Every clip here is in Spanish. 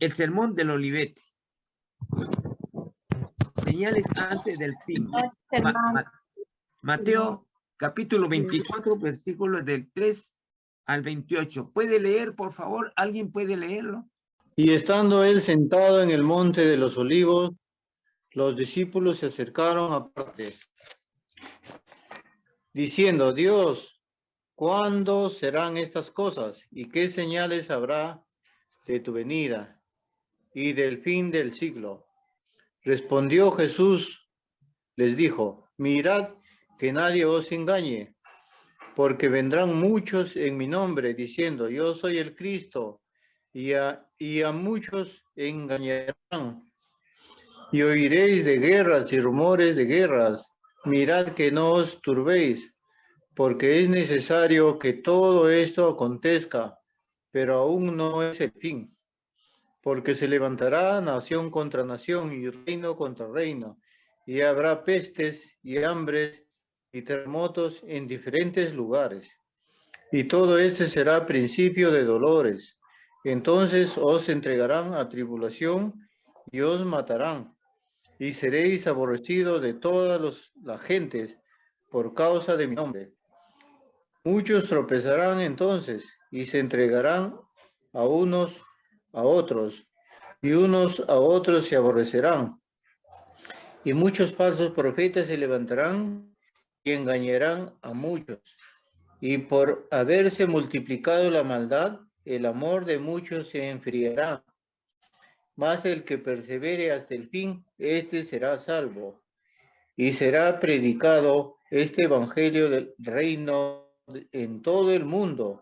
el sermón del Olivete. Señales antes del fin. Mateo capítulo 24, versículos del 3 al 28. ¿Puede leer, por favor? ¿Alguien puede leerlo? Y estando él sentado en el monte de los olivos, los discípulos se acercaron aparte, diciendo: Dios, ¿cuándo serán estas cosas? ¿Y qué señales habrá de tu venida y del fin del siglo? Respondió Jesús, les dijo: mirad que nadie os engañe, porque vendrán muchos en mi nombre, diciendo: yo soy el Cristo, y a muchos engañarán. Y oiréis de guerras y rumores de guerras. Mirad que no os turbéis, porque es necesario que todo esto acontezca, pero aún no es el fin. Porque se levantará nación contra nación y reino contra reino, y habrá pestes y hambres y terremotos en diferentes lugares. Y todo esto será principio de dolores. Entonces os entregarán a tribulación y os matarán, y seréis aborrecidos de todas las gentes por causa de mi nombre. Muchos tropezarán entonces y se entregarán a unos a otros, y unos a otros se aborrecerán. Y muchos falsos profetas se levantarán y engañarán a muchos. Y por haberse multiplicado la maldad, el amor de muchos se enfriará. Mas el que persevere hasta el fin, éste será salvo. Y será predicado este evangelio del reino en todo el mundo,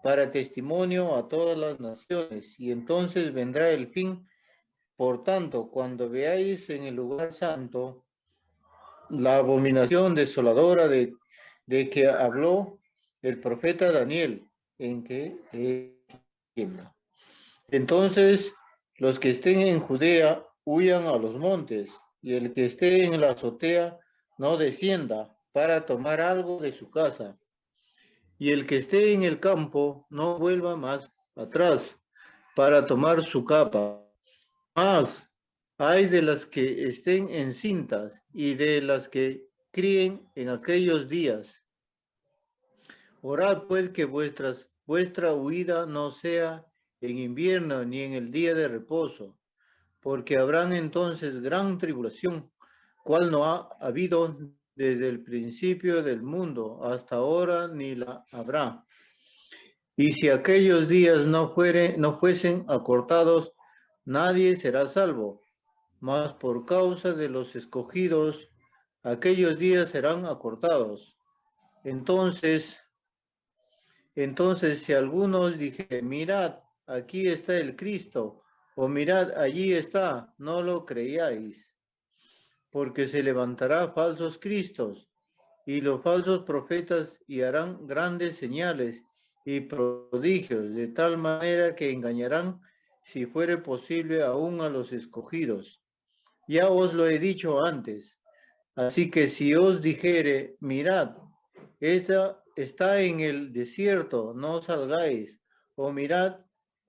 para testimonio a todas las naciones, y entonces vendrá el fin. Por tanto, cuando veáis en el lugar santo la abominación desoladora de que habló el profeta Daniel, en que entonces los que estén en Judea huyan a los montes, y el que esté en la azotea no descienda para tomar algo de su casa, y el que esté en el campo no vuelva más atrás para tomar su capa. Mas hay de las que estén encintas y de las que críen en aquellos días. Orad pues que vuestra huida no sea en invierno ni en el día de reposo, porque habrán entonces gran tribulación, cual no ha habido desde el principio del mundo hasta ahora, ni la habrá. Y si aquellos días no fuesen acortados, nadie será salvo. Mas por causa de los escogidos, aquellos días serán acortados. Entonces si algunos dijeren: mirad, aquí está el Cristo, o mirad, allí está, no lo creáis, porque se levantará falsos cristos y los falsos profetas, y harán grandes señales y prodigios, de tal manera que engañarán, si fuere posible, aún a los escogidos. Ya os lo he dicho antes. Así que si os dijere: mirad, esta está en el desierto, no salgáis, o mirad,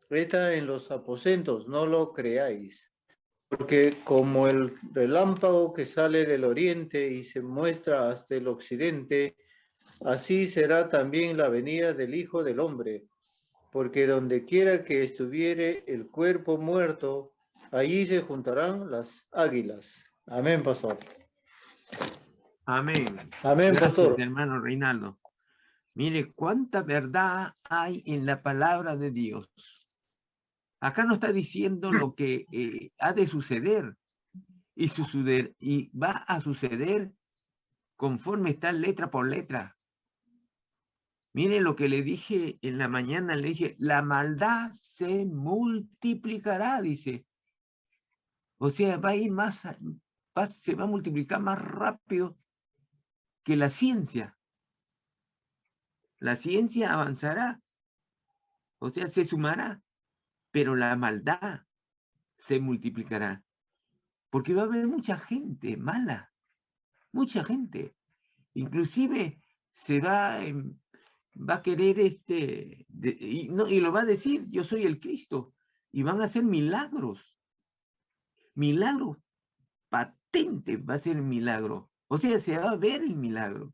está en los aposentos, no lo creáis. Porque como el relámpago que sale del oriente y se muestra hasta el occidente, así será también la venida del Hijo del Hombre. Porque donde quiera que estuviere el cuerpo muerto, allí se juntarán las águilas. Amén, pastor. Amén. Amén, Gracias, pastor. hermano Reinaldo. Mire cuánta verdad hay en la palabra de Dios. Acá nos está diciendo lo que ha de suceder y va a suceder conforme está letra por letra. Mire lo que le dije en la mañana, le dije: la maldad se multiplicará, dice. O sea, va a ir se va a multiplicar más rápido que la ciencia. La ciencia avanzará, o sea, se sumará, pero la maldad se multiplicará. Porque va a haber mucha gente mala, mucha gente. Inclusive se va a querer y lo va a decir: yo soy el Cristo. y van a hacer milagros. Milagros patentes va a ser el milagro. O sea, se va a ver el milagro.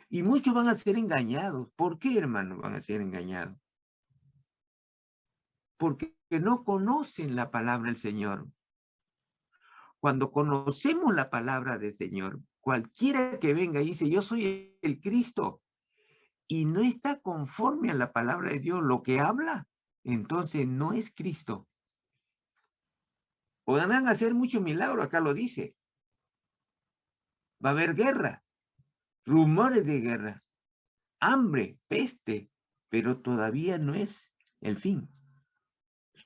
Y muchos van a ser engañados. ¿Por qué, hermano, van a ser engañados? Porque no conocen la palabra del Señor. Cuando conocemos la palabra del Señor, cualquiera que venga y dice, yo soy el Cristo, y no está conforme a la palabra de Dios lo que habla, entonces no es Cristo. Podrán hacer muchos milagros, acá lo dice. Va a haber guerra, rumores de guerra, hambre, peste, pero todavía no es el fin.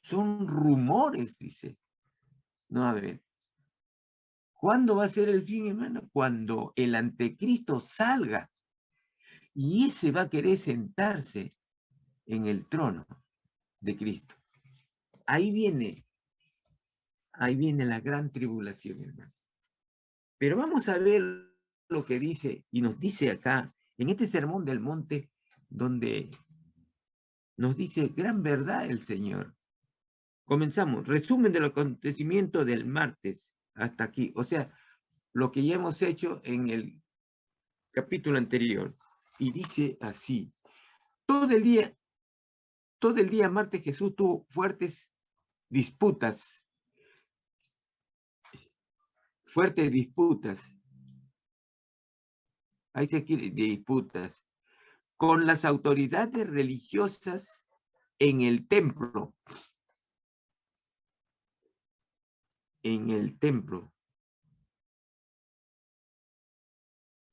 Son rumores, dice. No, a ver. ¿Cuándo va a ser el fin, hermano? Cuando el anticristo salga y ese va a querer sentarse en el trono de Cristo. Ahí viene la gran tribulación, hermano. Pero vamos a ver lo que dice, y nos dice acá, en este sermón del monte, donde nos dice gran verdad el Señor. Comenzamos, resumen del acontecimiento del martes hasta aquí, o sea, lo que ya hemos hecho en el capítulo anterior. Y dice así, todo el día martes Jesús tuvo fuertes disputas, ahí se quiere, disputas, con las autoridades religiosas en el templo.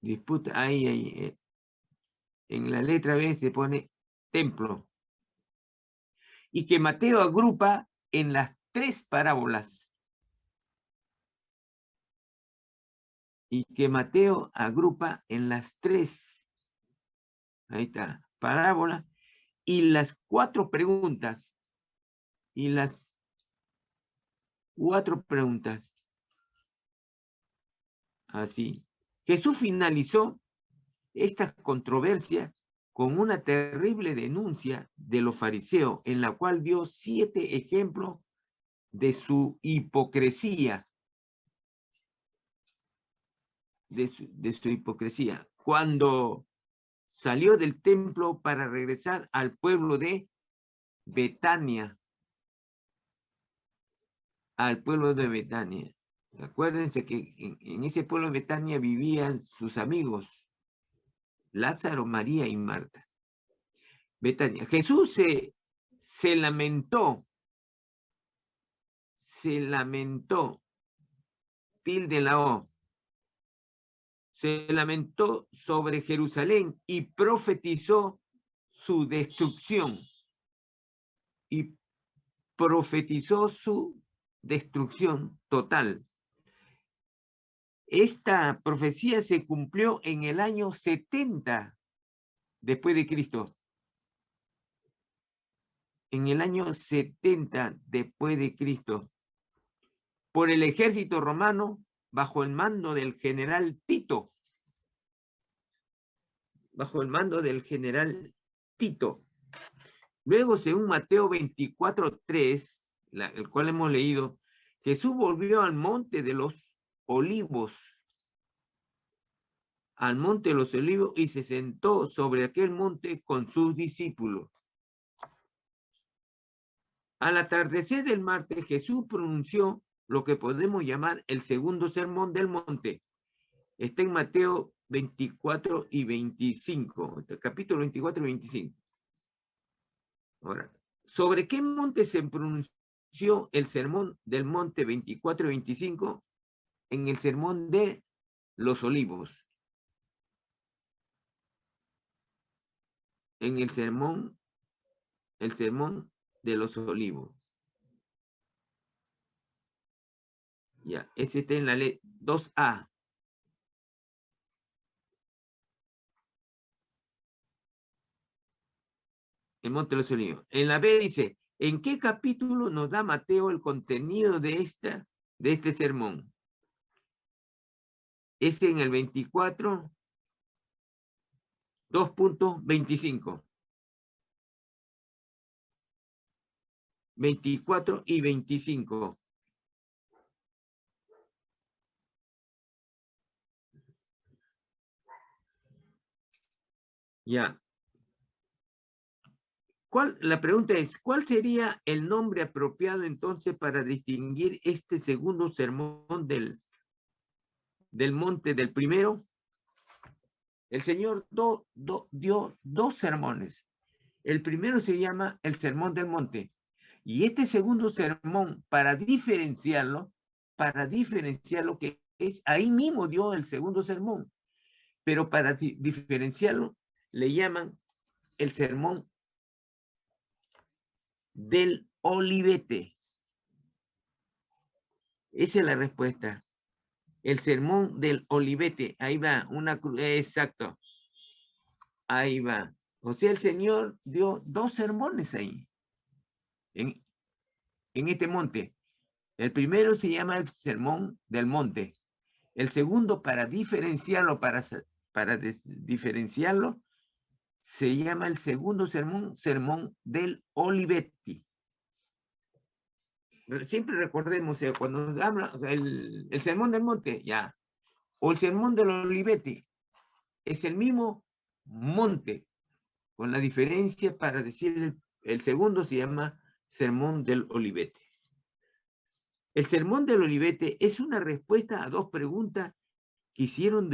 Disputa, ahí, en la letra B se pone templo. Y que Mateo agrupa en las 3 parábolas. Y que Mateo agrupa en las 3, ahí está, parábolas, y las 4 preguntas. Y las 4 preguntas. Así. Jesús finalizó esta controversia con una terrible denuncia de los fariseos, en la cual dio 7 ejemplos de su hipocresía. De su hipocresía. Cuando salió del templo para regresar al pueblo de Betania. Al pueblo de Betania. Acuérdense que en ese pueblo de Betania vivían sus amigos, Lázaro, María y Marta. Betania. Jesús se lamentó, tilde la O, se lamentó sobre Jerusalén y profetizó su destrucción. Y profetizó su destrucción total. Esta profecía se cumplió en el año 70 después de Cristo. En el año 70 después de Cristo, por el ejército romano bajo el mando del general Tito. Bajo el mando del general Tito. Luego, según Mateo 24:3, el cual hemos leído, Jesús volvió al monte de los Olivos, y se sentó sobre aquel monte con sus discípulos. Al atardecer del martes, Jesús pronunció lo que podemos llamar el segundo sermón del monte. Está en Mateo 24 y 25, capítulo 24 y 25. Ahora, ¿sobre qué monte se pronunció el sermón del monte 24 y 25? En el sermón de los Olivos. En el sermón de los Olivos. Ya, ese está en la ley 2A. El monte de los Olivos. En la B dice, ¿en qué capítulo nos da Mateo el contenido de este sermón? Es en el 24, 2.25. 24 y 25. Ya. La pregunta es, ¿cuál sería el nombre apropiado entonces para distinguir este segundo sermón del monte del primero? El Señor dio dos sermones. El primero se llama el sermón del monte. Y este segundo sermón, para diferenciarlo, que es, ahí mismo dio el segundo sermón, pero para diferenciarlo, le llaman el sermón del olivete. Esa es la respuesta. El sermón del olivete. Ahí va, exacto. Ahí va. O sea, el Señor dio dos sermones ahí, en este monte. El primero se llama el sermón del monte. El segundo, para diferenciarlo, diferenciarlo, se llama el segundo sermón del olivete. Siempre recordemos, cuando habla el sermón del monte, ya, o el sermón del olivete, es el mismo monte, con la diferencia para decir el segundo se llama sermón del olivete. El sermón del olivete es una respuesta a dos preguntas que hicieron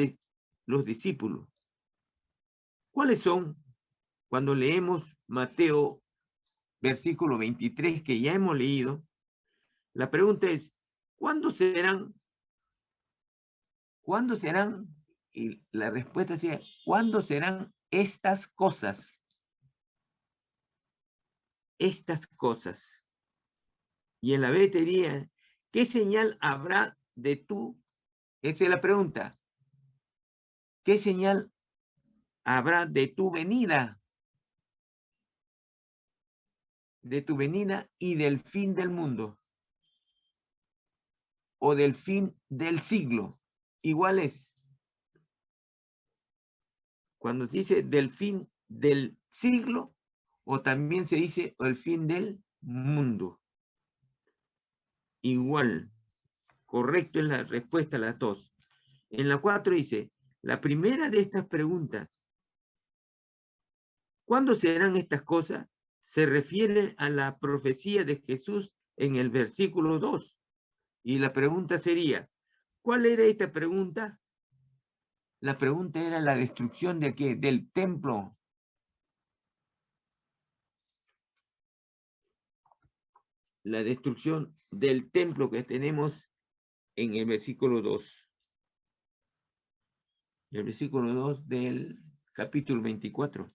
los discípulos. ¿Cuáles son? Cuando leemos Mateo, versículo 23, que ya hemos leído, la pregunta es, ¿cuándo serán? ¿Cuándo serán? Y la respuesta sería, ¿cuándo serán estas cosas? Estas cosas. Y en la B te diría, ¿qué señal habrá de tú? Esa es la pregunta. ¿Qué señal habrá de tu venida? De tu venida y del fin del mundo. O del fin del siglo. Igual es. Cuando se dice del fin del siglo, o también se dice el fin del mundo. Igual. Correcto es la respuesta a las dos. En la 4 dice, la primera de estas preguntas, ¿cuándo serán estas cosas? Se refiere a la profecía de Jesús en el versículo 2. Y la pregunta sería, ¿cuál era esta pregunta? La pregunta era la destrucción de ¿qué? Del templo. La destrucción del templo que tenemos en el versículo 2. El versículo 2 del capítulo 24.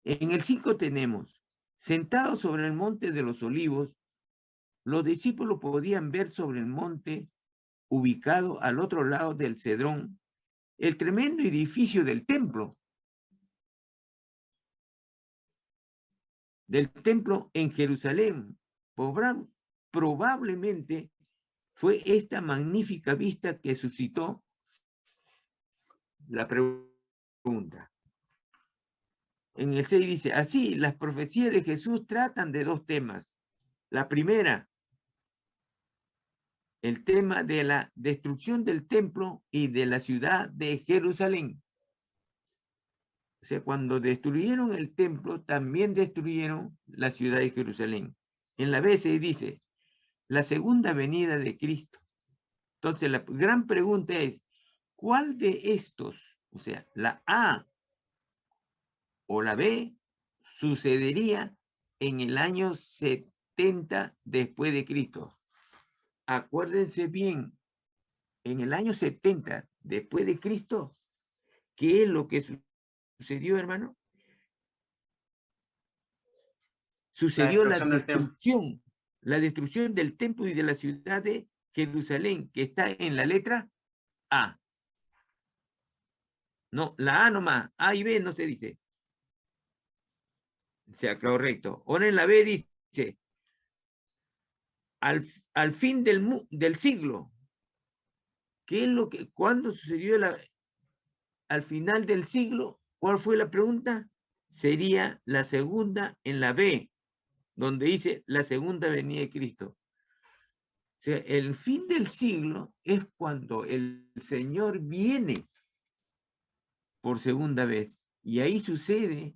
En el 5 tenemos, sentados sobre el monte de los olivos, los discípulos podían ver sobre el monte, ubicado al otro lado del Cedrón, el tremendo edificio del templo en Jerusalén. Probablemente fue esta magnífica vista que suscitó la pregunta. En el 6 dice, así, las profecías de Jesús tratan de dos temas. La primera, el tema de la destrucción del templo y de la ciudad de Jerusalén. O sea, cuando destruyeron el templo, también destruyeron la ciudad de Jerusalén. En la B se dice, la segunda venida de Cristo. Entonces, la gran pregunta es, ¿cuál de estos, o sea, la A o la B, sucedería en el año 70 después de Cristo? Acuérdense bien, en el año 70 después de Cristo, ¿qué es lo que sucedió, hermano? Sucedió la destrucción del templo y de la ciudad de Jerusalén, que está en la letra A. No, la A nomás, A y B no se dice. O sea, correcto. Ahora en la B dice, al fin del siglo. ¿Qué es lo que, cuándo sucedió al final del siglo? ¿Cuál fue la pregunta? Sería la segunda en la B. donde dice la segunda venida de Cristo. O sea, el fin del siglo es cuando el Señor viene por segunda vez. Y ahí sucede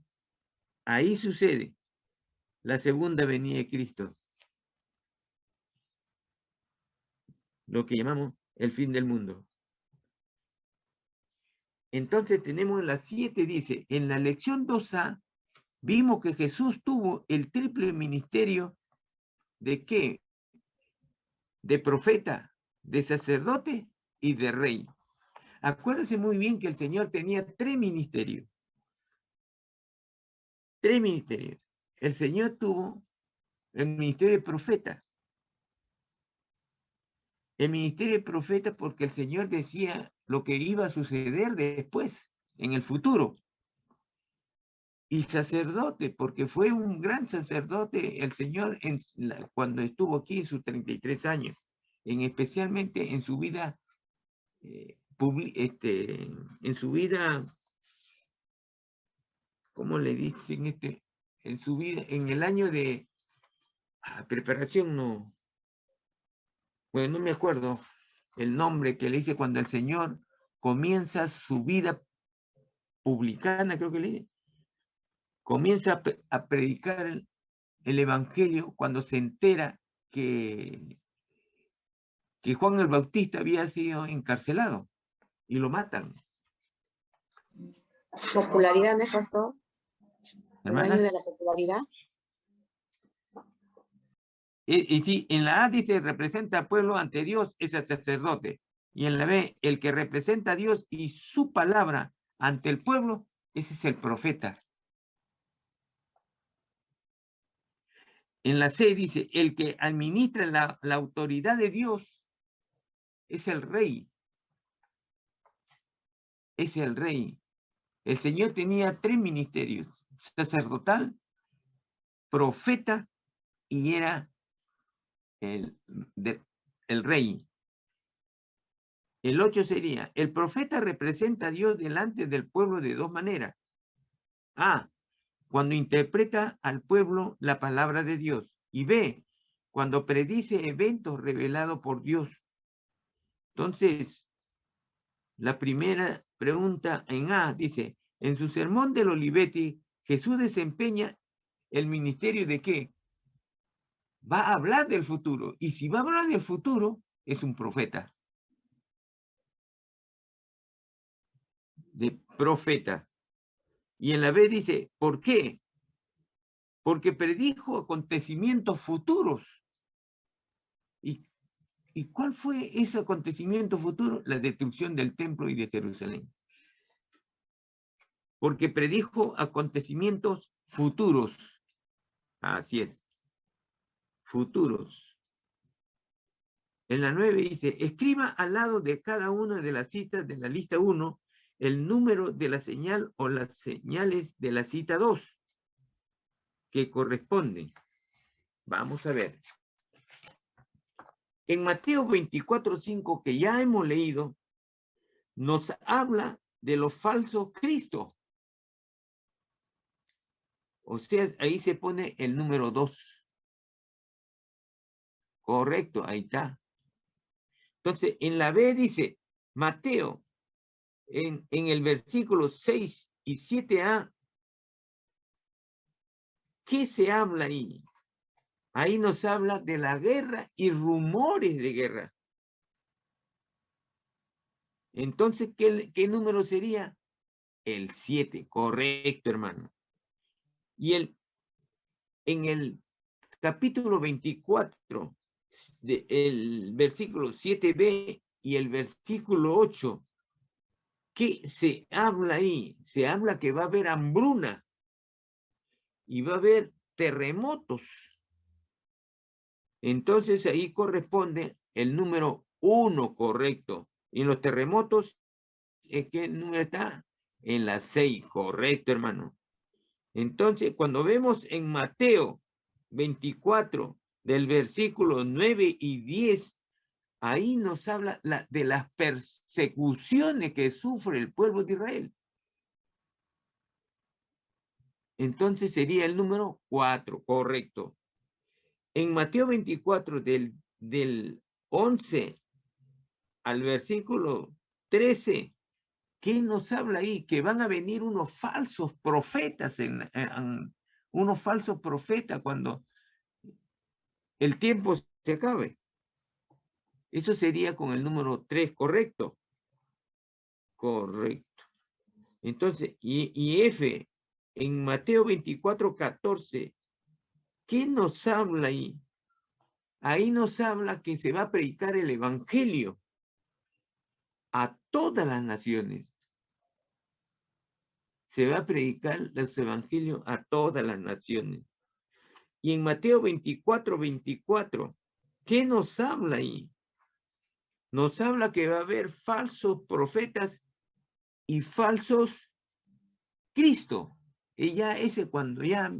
la segunda venida de Cristo. Lo que llamamos el fin del mundo. Entonces tenemos en la 7, dice, en la lección 2a, vimos que Jesús tuvo el triple ministerio de ¿qué? De profeta, de sacerdote y de rey. Acuérdense muy bien que el Señor tenía 3 ministerios. 3 ministerios. El Señor tuvo el ministerio de profeta. El ministerio de profeta porque el Señor decía lo que iba a suceder después, en el futuro. Y sacerdote, porque fue un gran sacerdote el Señor cuando estuvo aquí en sus 33 años, especialmente en su vida, en su vida, ¿cómo le dicen? En su vida, en el año de preparación, no, bueno, no me acuerdo el nombre que le dice cuando el Señor comienza su vida publicana, creo que le dice, comienza a predicar el Evangelio cuando se entera que Juan el Bautista había sido encarcelado y lo matan. ¿Popularidad, no, pastor? ¿El año Hermanas, de la popularidad? y sí, en la A dice representa al pueblo ante Dios, es el sacerdote. Y en la B, el que representa a Dios y su palabra ante el pueblo, ese es el profeta. En la C dice, el que administra la autoridad de Dios es el rey. Es el rey. El Señor tenía 3 ministerios, sacerdotal, profeta y era el rey. El 8 sería, el profeta representa a Dios delante del pueblo de 2 maneras. A, cuando interpreta al pueblo la palabra de Dios. Y B, cuando predice eventos revelados por Dios. Entonces, la primera pregunta en A dice, en su sermón del Olivetti, Jesús desempeña el ministerio de ¿qué? Va a hablar del futuro. Y si va a hablar del futuro, es un profeta. De profeta. Y en la B dice, ¿por qué? Porque predijo acontecimientos futuros. ¿Y cuál fue ese acontecimiento futuro? La destrucción del templo y de Jerusalén. Porque predijo acontecimientos futuros. Así es. Futuros. En la 9 dice, escriba al lado de cada una de las citas de la lista 1 el número de la señal o las señales de la cita 2 que corresponden. Vamos a ver. En Mateo 24:5, que ya hemos leído, nos habla de los falsos cristos. O sea, ahí se pone el número 2. Correcto, ahí está. Entonces, en la B dice, Mateo, en el versículo 6 y 7a, ¿qué se habla ahí? Ahí nos habla de la guerra y rumores de guerra. Entonces, ¿qué número sería? El 7, correcto, hermano. Y en el capítulo 24, el versículo 7b y el versículo 8, ¿qué se habla ahí? Se habla que va a haber hambruna y va a haber terremotos. Entonces ahí corresponde el número 1, correcto. Y en los terremotos, ¿qué número está? En la 6, correcto, hermano. Entonces, cuando vemos en Mateo 24, del versículo 9 y 10, ahí nos habla de las persecuciones que sufre el pueblo de Israel. Entonces sería el número 4, correcto. En Mateo 24, del 11 al versículo 13, ¿qué nos habla ahí? Que van a venir unos falsos profetas, unos falsos profetas cuando el tiempo se acabe. Eso sería con el número 3, ¿correcto? Correcto. Entonces, y F, en Mateo 24, 14, ¿qué nos habla ahí? Ahí nos habla que se va a predicar el evangelio a todas las naciones. Se va a predicar los evangelios a todas las naciones. Y en Mateo 24, 24, ¿qué nos habla ahí? Nos habla que va a haber falsos profetas y falsos Cristo. Y ya ese cuando ya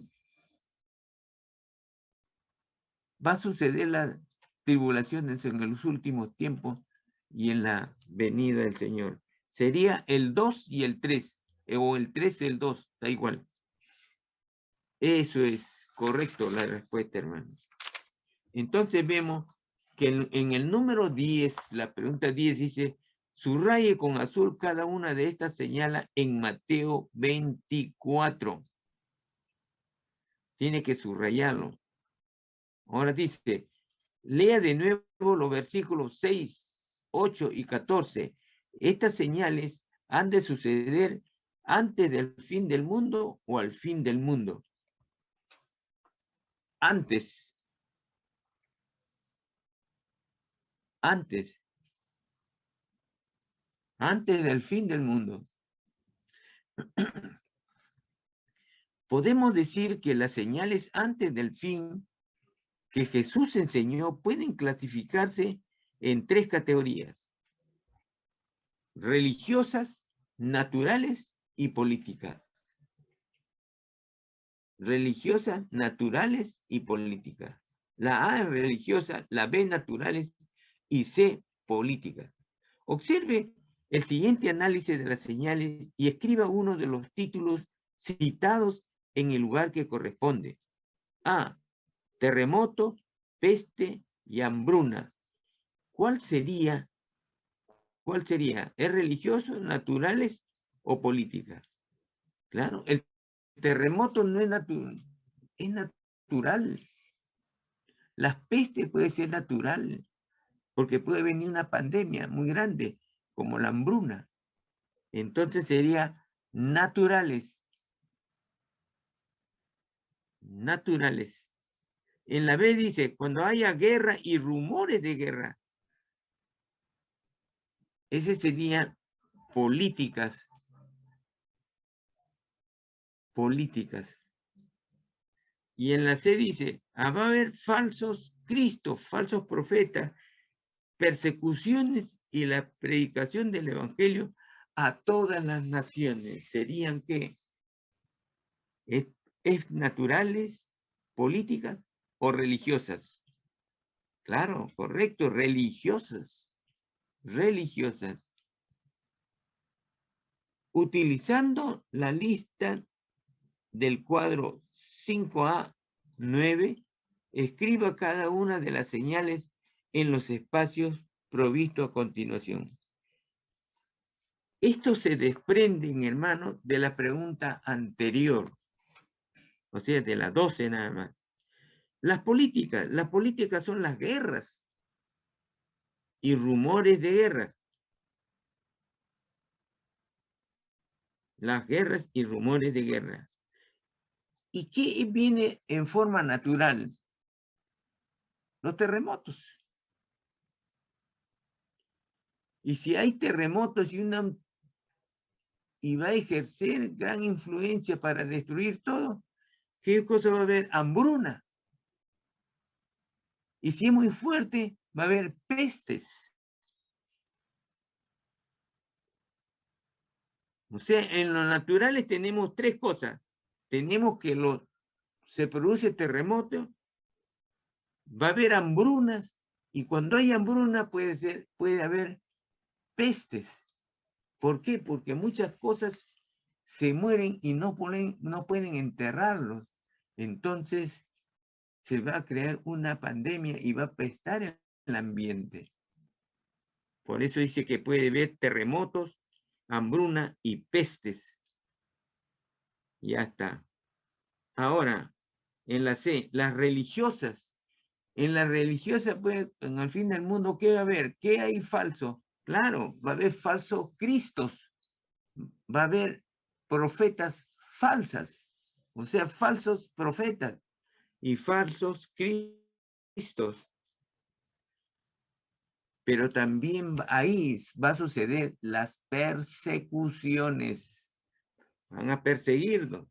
va a suceder las tribulaciones en los últimos tiempos y en la venida del Señor. Sería el 2 y el 3, o el 3 y el 2, da igual. Eso es correcto la respuesta, hermanos. Entonces vemos que en el número 10, la pregunta 10 dice, subraye con azul cada una de estas señalas en Mateo 24. Tiene que subrayarlo. Ahora dice, lea de nuevo los versículos 6, 8 y 14. Estas señales han de suceder antes del fin del mundo o al fin del mundo. Antes. Antes del fin del mundo. Podemos decir que las señales antes del fin que Jesús enseñó pueden clasificarse en 3 categorías: religiosas, naturales y políticas. Religiosas, naturales y políticas. La A es religiosa, la B naturales y C políticas. Observe el siguiente análisis de las señales y escriba uno de los títulos citados en el lugar que corresponde. A, terremoto, peste y hambruna. ¿Cuál sería? ¿Es religioso, naturales o política? Claro, el terremoto no es natural, es natural. Las pestes puede ser natural, porque puede venir una pandemia muy grande, como la hambruna. Entonces sería naturales. Naturales. En la B dice, cuando haya guerra y rumores de guerra. Ese serían políticas. Políticas. Y en la C dice, va a haber falsos cristos, falsos profetas, persecuciones y la predicación del evangelio a todas las naciones. Serían que es naturales, políticas o religiosas. Claro, correcto, religiosas. Religiosas. Utilizando la lista del cuadro 5A9, escriba cada una de las señales en los espacios provistos a continuación. Esto se desprende, hermano, de la pregunta anterior, o sea, de las 12 nada más. Las políticas son las guerras y rumores de guerra. Las guerras y rumores de guerra. ¿Y qué viene en forma natural? Los terremotos. Y si hay terremotos y va a ejercer gran influencia para destruir todo, ¿qué cosa va a haber? Hambruna. Y si es muy fuerte, va a haber pestes. O sea, en lo naturales tenemos 3 cosas. Tenemos que se produce terremoto, va a haber hambrunas, y cuando hay hambruna puede haber pestes. ¿Por qué? Porque muchas cosas se mueren y no pueden enterrarlos. Entonces, se va a crear una pandemia y va a apestar el ambiente. Por eso dice que puede haber terremotos, hambruna y pestes. Ya está. Ahora, en la C, las religiosas. En la religiosa, pues, en el fin del mundo, ¿qué va a haber? ¿Qué hay falso? Claro, va a haber falsos cristos. Va a haber profetas falsas. O sea, falsos profetas y falsos cristos. Pero también ahí va a suceder las persecuciones. Van a perseguirlo.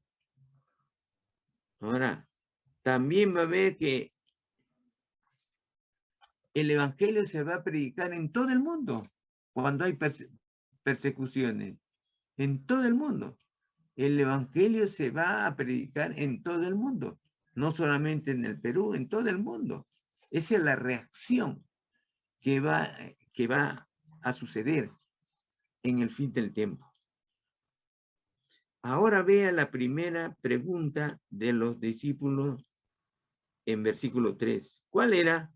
Ahora, también va a ver que el evangelio se va a predicar en todo el mundo cuando hay persecuciones. En todo el mundo. El evangelio se va a predicar en todo el mundo. No solamente en el Perú, en todo el mundo. Esa es la reacción que va a suceder en el fin del tiempo. Ahora vea la primera pregunta de los discípulos en versículo 3. ¿Cuál era?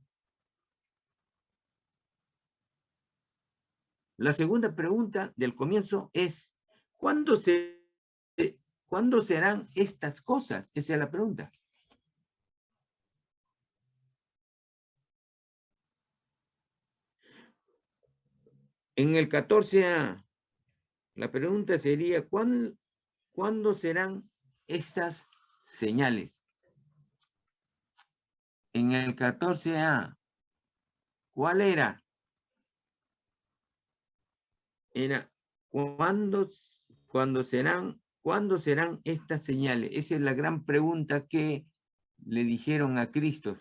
La segunda pregunta del comienzo es, ¿cuándo serán estas cosas? Esa es la pregunta. En el 14a, la pregunta sería, ¿cuándo serán estas señales? En el 14a, ¿cuál era? Era, ¿cuándo serán estas señales? Esa es la gran pregunta que le dijeron a Cristo.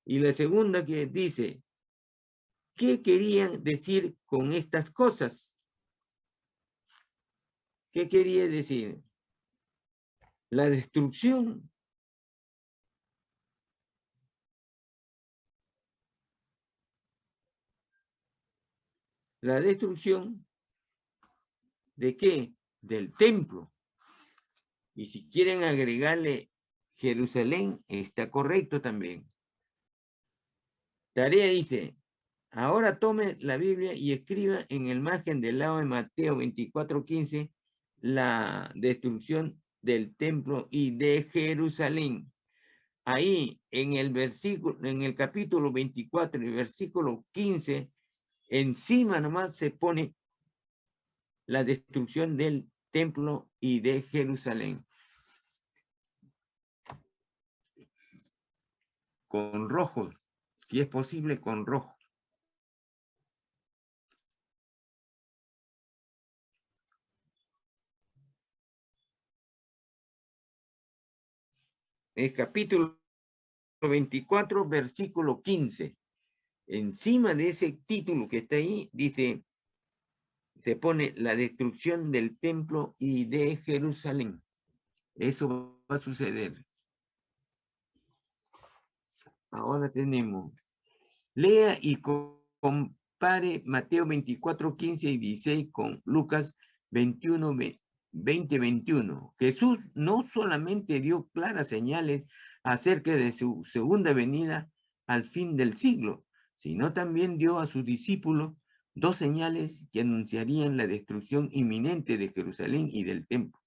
Y la segunda que dice, ¿qué querían decir con estas cosas? ¿Qué quería decir? La destrucción. La destrucción ¿de qué? Del templo. Y si quieren agregarle Jerusalén, está correcto también. Tarea dice, ahora tome la Biblia y escriba en el margen del lado de Mateo 24:15 la destrucción del templo y de Jerusalén. Ahí en el capítulo 24 y versículo 15, encima nomás se pone la destrucción del templo y de Jerusalén. Con rojo, si es posible, con rojo. El capítulo 24, versículo 15. Encima de ese título que está ahí, dice, se pone la destrucción del templo y de Jerusalén. Eso va a suceder. Ahora tenemos, lea y compare Mateo 24, 15 y 16 con Lucas 21, 20, 21. Jesús no solamente dio claras señales acerca de su segunda venida al fin del siglo, sino también dio a sus discípulos dos señales que anunciarían la destrucción inminente de Jerusalén y del templo.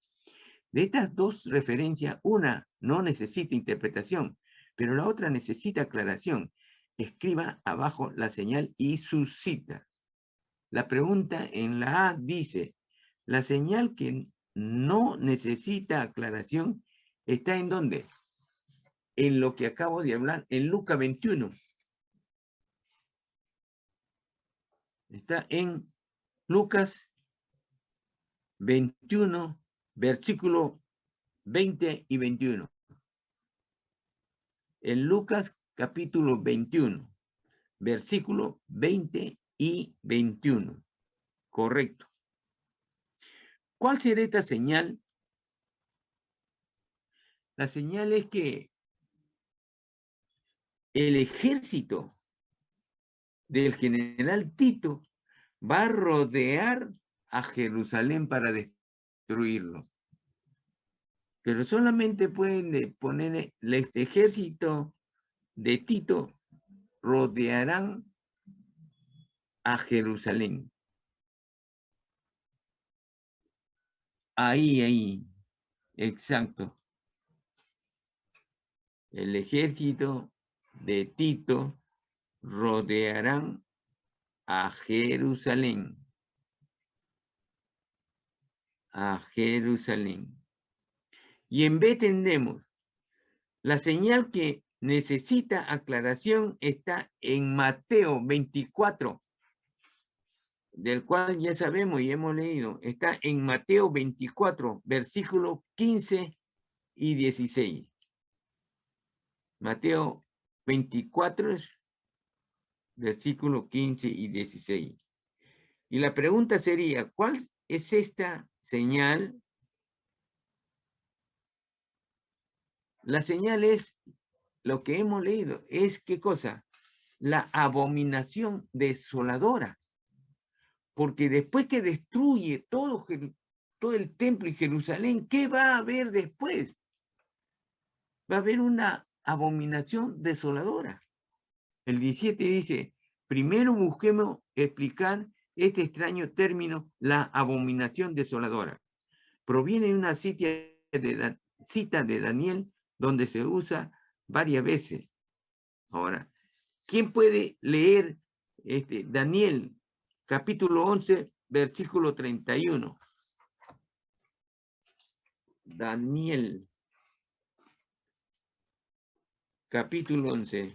De estas dos referencias, una no necesita interpretación, pero la otra necesita aclaración. Escriba abajo la señal y su cita. La pregunta en la A dice, la señal que no necesita aclaración está ¿en dónde? En lo que acabo de hablar, en Lucas 21. Está en Lucas 21, versículo 20 y 21. En Lucas capítulo 21, versículo 20 y 21. Correcto. ¿Cuál será esta señal? La señal es que el ejército del general Tito va a rodear a Jerusalén para destruirlo. Pero solamente pueden poner el ejército de Tito rodearán a Jerusalén. Ahí, exacto. El ejército de Tito rodearán a Jerusalén. A Jerusalén. Y en B entendemos, la señal que necesita aclaración está en Mateo 24, del cual ya sabemos y hemos leído. Está en Mateo 24, versículos 15 y 16. Mateo 24, versículos 15 y 16. Y la pregunta sería, ¿cuál es esta señal? La señal es lo que hemos leído. ¿Es qué cosa? La abominación desoladora. Porque después que destruye todo el templo y Jerusalén, ¿qué va a haber después? Va a haber una abominación desoladora. El 17 dice, primero busquemos explicar este extraño término, la abominación desoladora. Proviene de una cita de Daniel donde se usa varias veces. Ahora, ¿quién puede leer Daniel capítulo 11, versículo 31? Daniel capítulo 11.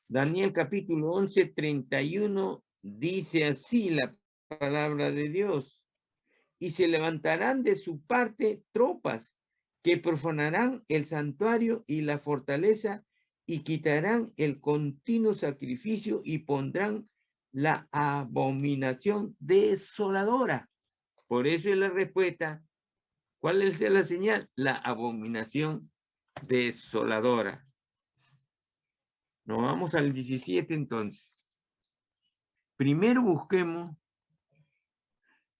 Daniel capítulo 11, 31 dice así la palabra de Dios. Y se levantarán de su parte tropas que profanarán el santuario y la fortaleza y quitarán el continuo sacrificio y pondrán la abominación desoladora. Por eso es la respuesta. ¿Cuál es la señal? La abominación desoladora. Nos vamos al 17 entonces. Primero busquemos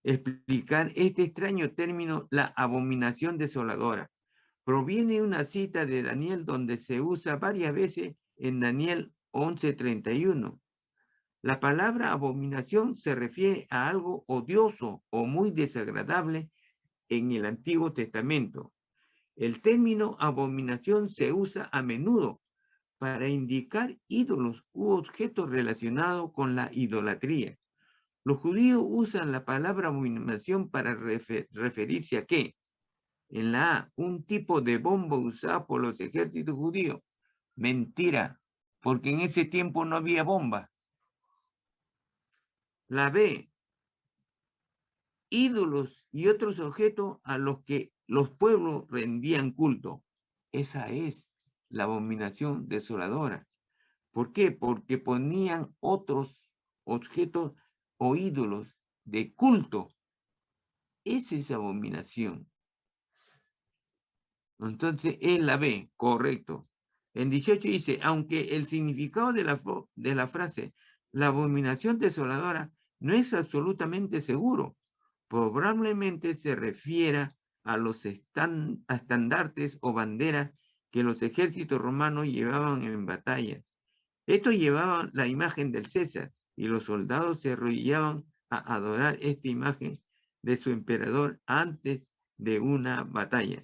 explicar este extraño término, la abominación desoladora. Proviene de una cita de Daniel donde se usa varias veces en Daniel 11:31. La palabra abominación se refiere a algo odioso o muy desagradable en el Antiguo Testamento. El término abominación se usa a menudo para indicar ídolos u objetos relacionados con la idolatría. Los judíos usan la palabra abominación para referirse a ¿qué? En la A, un tipo de bomba usada por los ejércitos judíos. Mentira, porque en ese tiempo no había bomba. La B, ídolos y otros objetos a los que los pueblos rendían culto. Esa es la abominación desoladora. ¿Por qué? Porque ponían otros objetos o ídolos de culto. Esa es abominación. Entonces, es la B, correcto. En 18 dice, aunque el significado de la frase, la abominación desoladora, no es absolutamente seguro, probablemente se refiera a los estandartes o banderas que los ejércitos romanos llevaban en batalla. Estos llevaban la imagen del César y los soldados se arrodillaban a adorar esta imagen de su emperador antes de una batalla.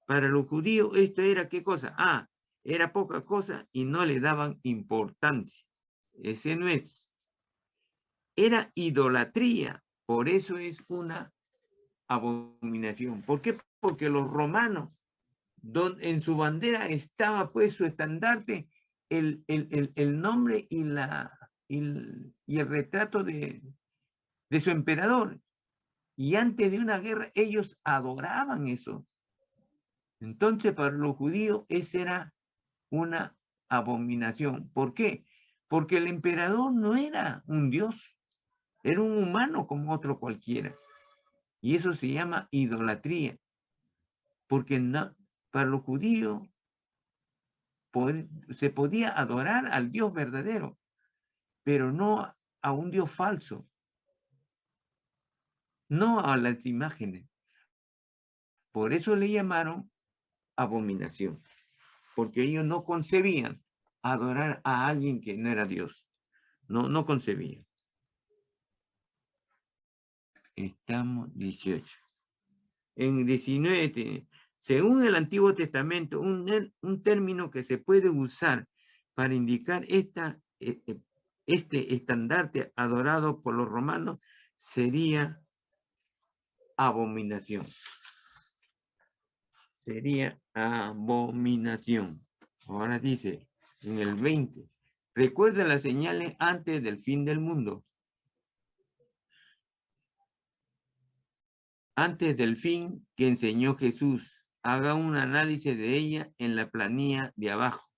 Para los judíos esto era ¿qué cosa? Ah, era poca cosa y no le daban importancia. Ese no es. Era idolatría, por eso es una abominación. ¿Por qué? Porque los romanos, en su bandera estaba pues su estandarte, el nombre y el retrato de su emperador. Y antes de una guerra ellos adoraban eso. Entonces, para los judíos, esa era una abominación. ¿Por qué? Porque el emperador no era un dios, era un humano como otro cualquiera. Y eso se llama idolatría. Porque no, para los judíos se podía adorar al Dios verdadero, pero no a un Dios falso, no a las imágenes. Por eso le llamaron abominación, porque ellos no concebían adorar a alguien que no era Dios. No concebían. Estamos 18. En 19, según el Antiguo Testamento, un término que se puede usar para indicar este estandarte adorado por los romanos sería abominación. Sería abominación. Ahora dice, en el 20, recuerda las señales antes del fin del mundo. Antes del fin que enseñó Jesús, haga un análisis de ella en la planilla de abajo.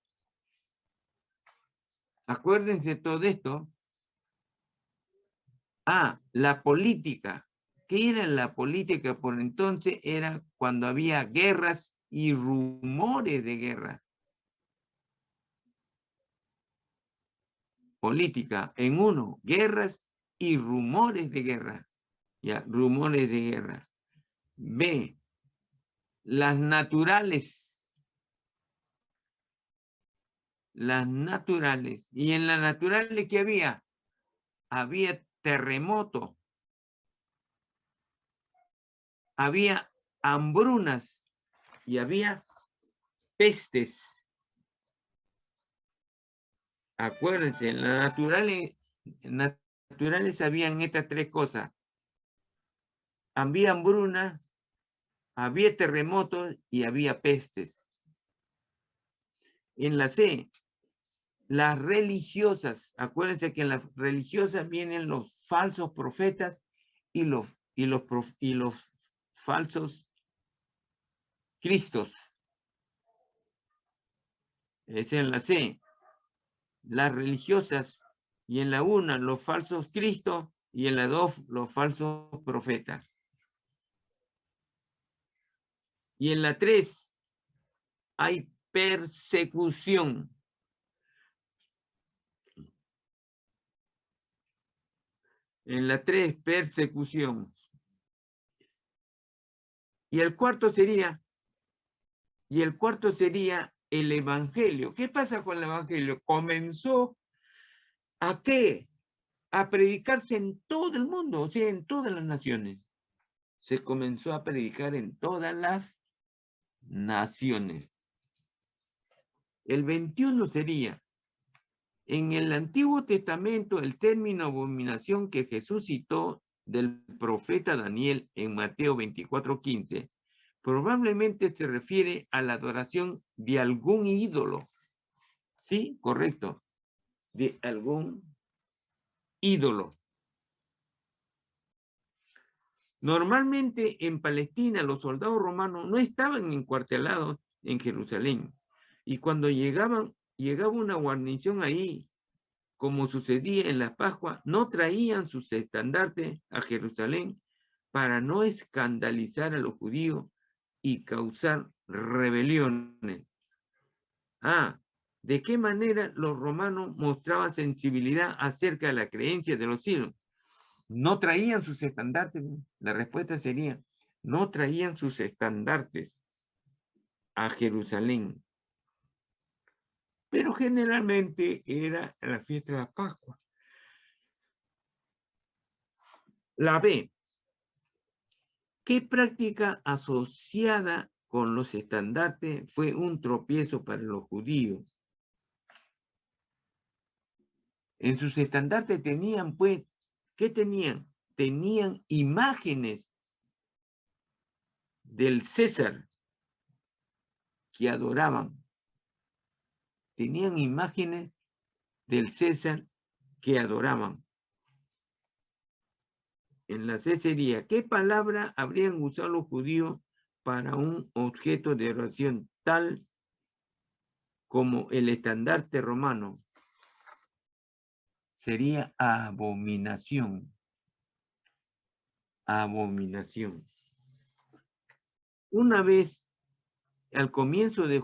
Acuérdense todo esto. La política. ¿Qué era la política por entonces? Era cuando había guerras y rumores de guerra. Política. En uno, guerras y rumores de guerra. Ya, rumores de guerra. B, las naturales. Las naturales. ¿Y en las naturales qué había? Había terremoto. Había hambrunas y había pestes. Acuérdense, en las naturales habían estas tres cosas. Había hambruna, había terremotos y había pestes. En la C, las religiosas. Acuérdense que en las religiosas vienen los falsos profetas y los falsos cristos. Es en la C. Las religiosas, y en la 1 los falsos cristos, y en la 2 los falsos profetas. Y en la 3 hay persecución. En la 3, persecución. Y el cuarto sería el evangelio. ¿Qué pasa con el evangelio? Comenzó ¿a qué? A predicarse en todo el mundo, o sea, en todas las naciones. Se comenzó a predicar en todas las naciones. El 21 sería, en el Antiguo Testamento, el término abominación que Jesús citó del profeta Daniel en Mateo 24:15, probablemente se refiere a la adoración de algún ídolo. Sí, correcto. De algún ídolo. Normalmente en Palestina los soldados romanos no estaban encuartelados en Jerusalén. Y cuando llegaba una guarnición ahí, como sucedía en la Pascua, no traían sus estandartes a Jerusalén para no escandalizar a los judíos y causar rebeliones. ¿De qué manera los romanos mostraban sensibilidad acerca de la creencia de los ídolos? No traían sus estandartes. La respuesta sería, no traían sus estandartes a Jerusalén. Pero generalmente era la fiesta de la Pascua. La B. ¿Qué práctica asociada con los estandartes fue un tropiezo para los judíos? En sus estandartes tenían, pues, ¿qué tenían? Tenían imágenes del César que adoraban. Tenían imágenes del César que adoraban. En la C sería, ¿qué palabra habrían usado los judíos para un objeto de oración tal como el estandarte romano? Sería abominación. Abominación. Una vez, al comienzo de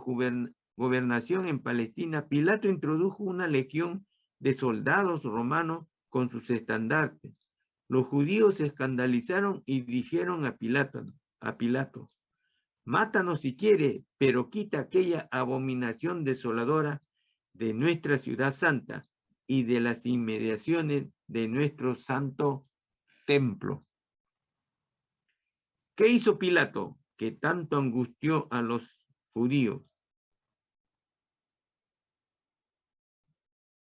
gobernación en Palestina, Pilato introdujo una legión de soldados romanos con sus estandartes. Los judíos se escandalizaron y dijeron a Pilato, Mátanos si quiere, pero quita aquella abominación desoladora de nuestra ciudad santa y de las inmediaciones de nuestro santo templo. ¿Qué hizo Pilato, que tanto angustió a los judíos?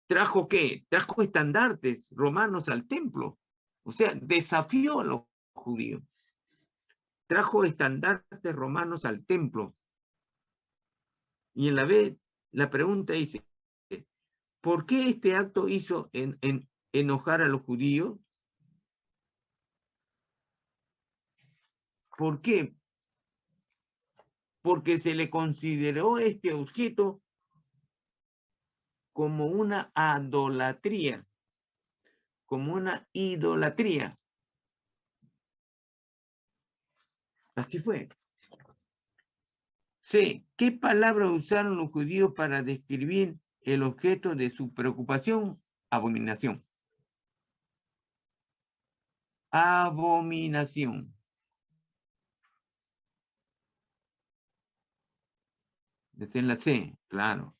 ¿Trajo qué? Trajo estandartes romanos al templo. O sea, desafió a los judíos. Trajo estandartes romanos al templo. Y en la vez, la pregunta dice, ¿por qué este acto hizo enojar a los judíos? ¿Por qué? Porque se le consideró este objeto como una idolatría, como una idolatría. Así fue. C. ¿Qué palabra usaron los judíos para describir el objeto de su preocupación? Abominación. Abominación. Desde la C, claro.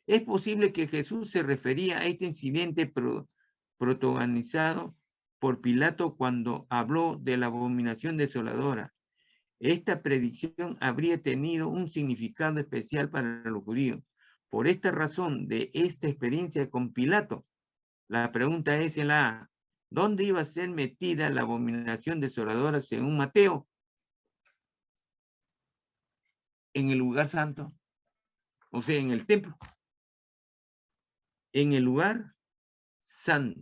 Es posible que Jesús se refería a este incidente protagonizado por Pilato cuando habló de la abominación desoladora. Esta predicción habría tenido un significado especial para los judíos. Por esta razón de esta experiencia con Pilato, la pregunta es en la A, ¿dónde iba a ser metida la abominación desoladora según Mateo? En el lugar santo, o sea, en el templo. En el lugar santo,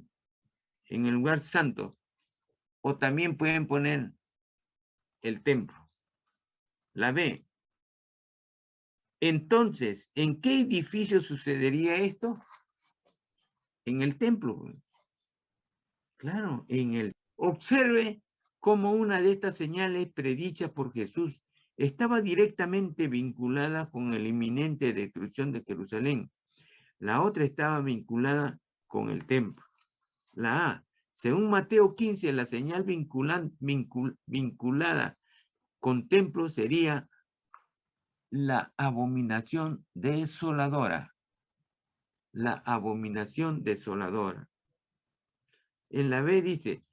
en el lugar santo. O también pueden poner el templo. La B. Entonces, ¿en qué edificio sucedería esto? En el templo. Claro, en el. Observe cómo una de estas señales predichas por Jesús estaba directamente vinculada con la inminente destrucción de Jerusalén. La otra estaba vinculada con el templo. La A. Según Mateo 15, la señal vinculada con templo sería la abominación desoladora. La abominación desoladora. En la B dice,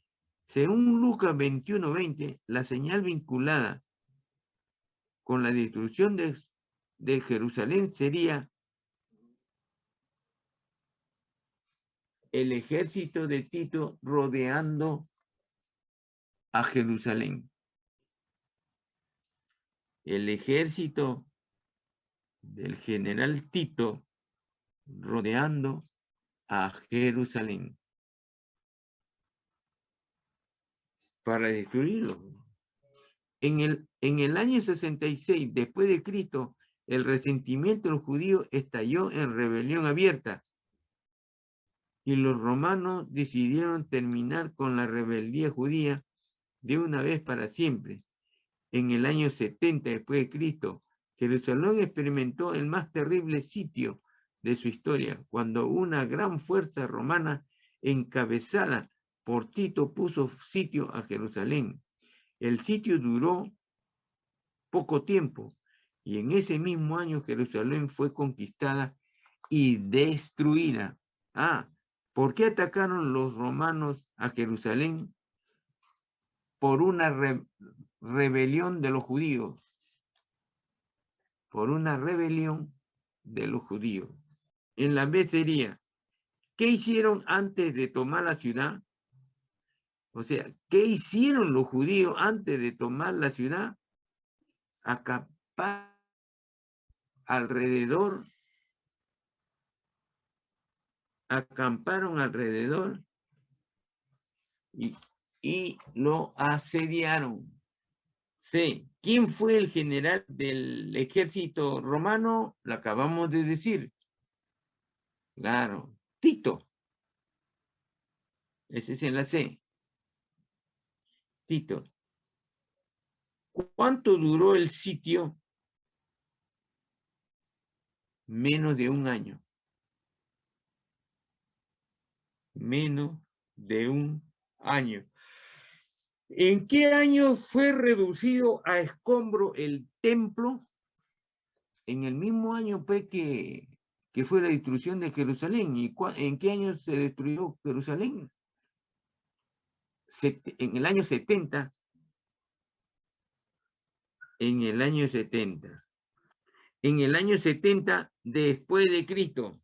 según Lucas 21:20, la señal vinculada con la destrucción de Jerusalén sería el ejército de Tito rodeando a Jerusalén. El ejército del general Tito rodeando a Jerusalén para destruirlo. En el año 66 después de Cristo, el resentimiento de los judíos estalló en rebelión abierta y los romanos decidieron terminar con la rebeldía judía de una vez para siempre. En el año 70 después de Cristo, Jerusalén experimentó el más terrible sitio de su historia, cuando una gran fuerza romana encabezada por Tito puso sitio a Jerusalén. El sitio duró poco tiempo y en ese mismo año Jerusalén fue conquistada y destruida. ¿Por qué atacaron los romanos a Jerusalén? Por una rebelión de los judíos. Por una rebelión de los judíos. En la B sería, ¿qué hicieron antes de tomar la ciudad? O sea, ¿qué hicieron los judíos antes de tomar la ciudad? Acampar alrededor, acamparon alrededor y lo asediaron. C. ¿Quién fue el general del ejército romano? Lo acabamos de decir. Claro, Tito. Ese es en la C. Tito. ¿Cuánto duró el sitio? Menos de un año. Menos de un año. ¿En qué año fue reducido a escombro el templo? En el mismo año pues, que fue la destrucción de Jerusalén. ¿Y en qué año se destruyó Jerusalén? En el año 70. En el año 70. En el año 70 después de Cristo.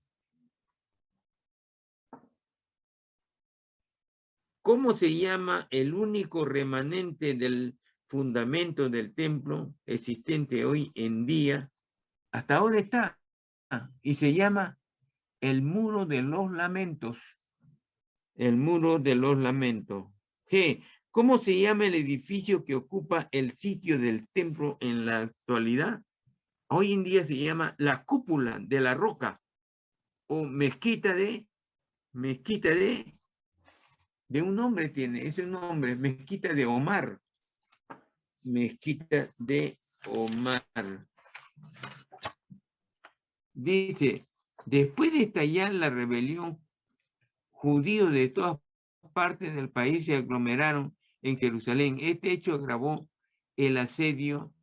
¿Cómo se llama el único remanente del fundamento del templo existente hoy en día? ¿Hasta ahora está? Y se llama el Muro de los Lamentos. El Muro de los Lamentos. G. ¿Cómo se llama el edificio que ocupa el sitio del templo en la actualidad? Hoy en día se llama la Cúpula de la Roca o mezquita de un nombre tiene, ese nombre, mezquita de Omar. Mezquita de Omar. Dice, después de estallar la rebelión, judíos de todas partes del país se aglomeraron en Jerusalén. Este hecho agravó el asedio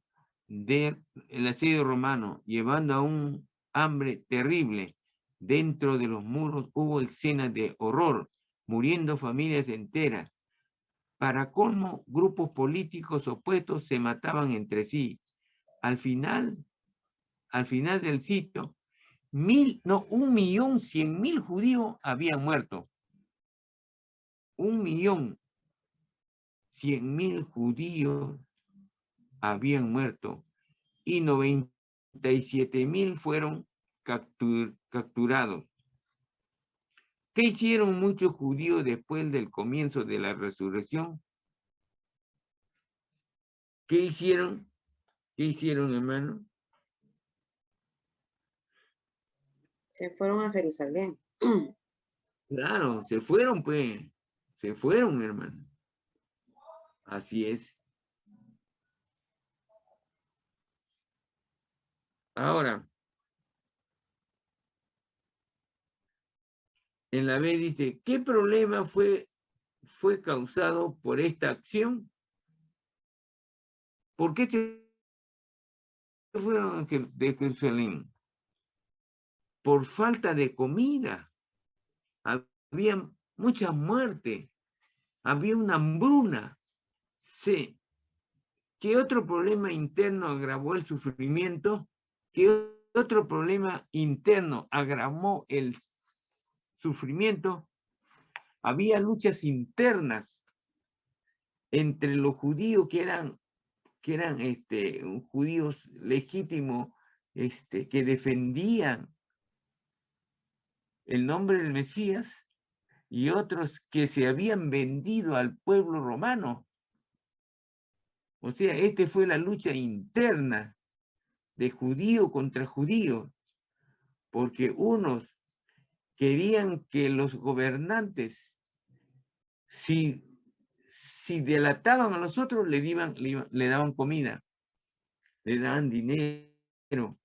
romano, llevando a un hambre terrible. Dentro de los muros hubo escenas de horror, muriendo familias enteras. Para colmo, grupos políticos opuestos se mataban entre sí. Al final del sitio, 1.100.000 judíos habían muerto. 1.100.000 judíos habían muerto y 97.000 fueron capturados. ¿Qué hicieron muchos judíos después del comienzo de la resurrección? ¿Qué hicieron? ¿Qué hicieron, hermano? Se fueron a Jerusalén. Claro, se fueron, pues. Se fueron, hermano. Así es. Ahora, en la B dice, ¿qué problema fue causado por esta acción? ¿Por qué se fueron de Jerusalén? Por falta de comida. Había mucha muerte. Había una hambruna. Sí. ¿Qué otro problema interno agravó el sufrimiento? ¿Qué otro problema interno agravó el sufrimiento? Había luchas internas entre los judíos que eran judíos legítimos, que defendían el nombre del Mesías, y otros que se habían vendido al pueblo romano. O sea, fue la lucha interna de judío contra judío, porque unos querían que los gobernantes, si delataban a los otros, le daban comida, le daban dinero.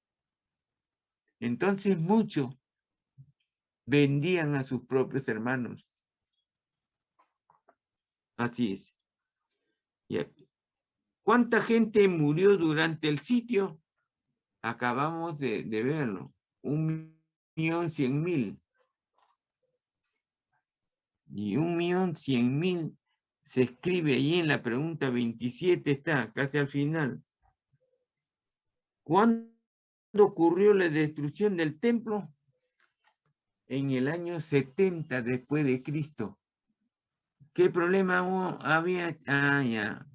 Entonces muchos vendían a sus propios hermanos. Así es. ¿Cuánta gente murió durante el sitio? Acabamos de verlo. 1.100.000. Y 1.100.000 se escribe ahí en la pregunta 27, está casi al final. ¿Cuándo ocurrió la destrucción del templo? En el año 70 después de Cristo. ¿Qué problema había? Ya.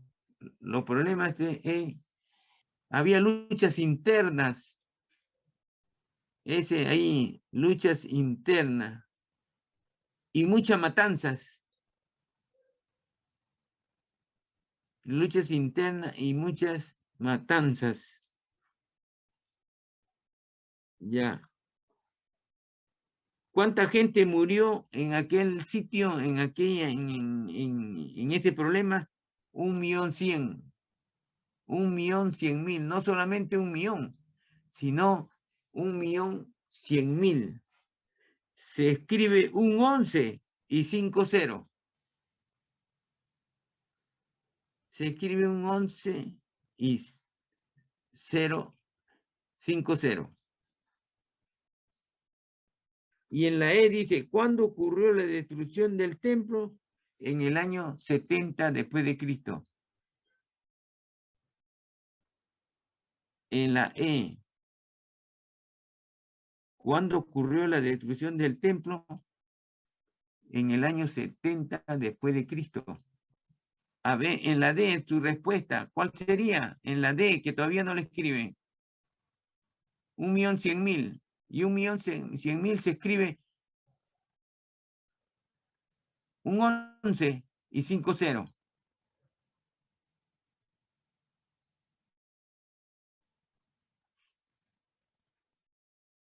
Los problemas había luchas internas. Ahí, luchas internas. Y muchas matanzas. Luchas internas y muchas matanzas. Ya. ¿Cuánta gente murió en aquel sitio, en ese problema? 1.100.000. 1.100.000, no solamente 1.000.000, sino 1.100.000. Se escribe un 11 y 5 0. se escribe un 11 y 050. Y en la E dice, ¿cuándo ocurrió la destrucción del templo? En el año 70 después de Cristo. En la E, ¿cuándo ocurrió la destrucción del templo? En el año 70 después de Cristo. A ver, en la D, tu respuesta, ¿cuál sería? En la D, que todavía no le escribe. 1.100.000. Y 1.100.000 se escribe un 11 y 50.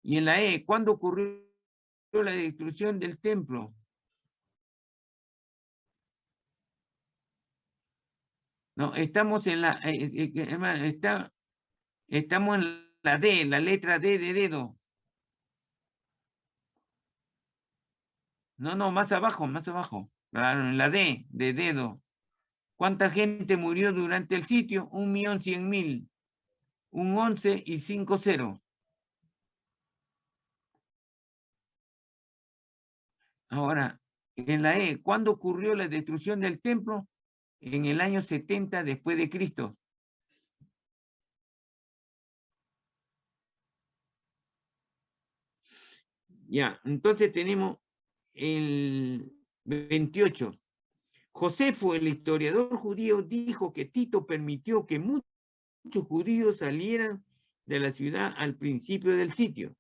Y en la E, ¿cuándo ocurrió la destrucción del templo? No, estamos en la, estamos en la D, la letra D de dedo. No, más abajo, más abajo. Claro, en la D de dedo. ¿Cuánta gente murió durante el sitio? 1.100.000. Un 11 y 50. Ahora, en la E, ¿cuándo ocurrió la destrucción del templo? En el año 70 después de Cristo. Ya, entonces tenemos el 28. Josefo, el historiador judío, dijo que Tito permitió que muchos judíos salieran de la ciudad al principio del sitio,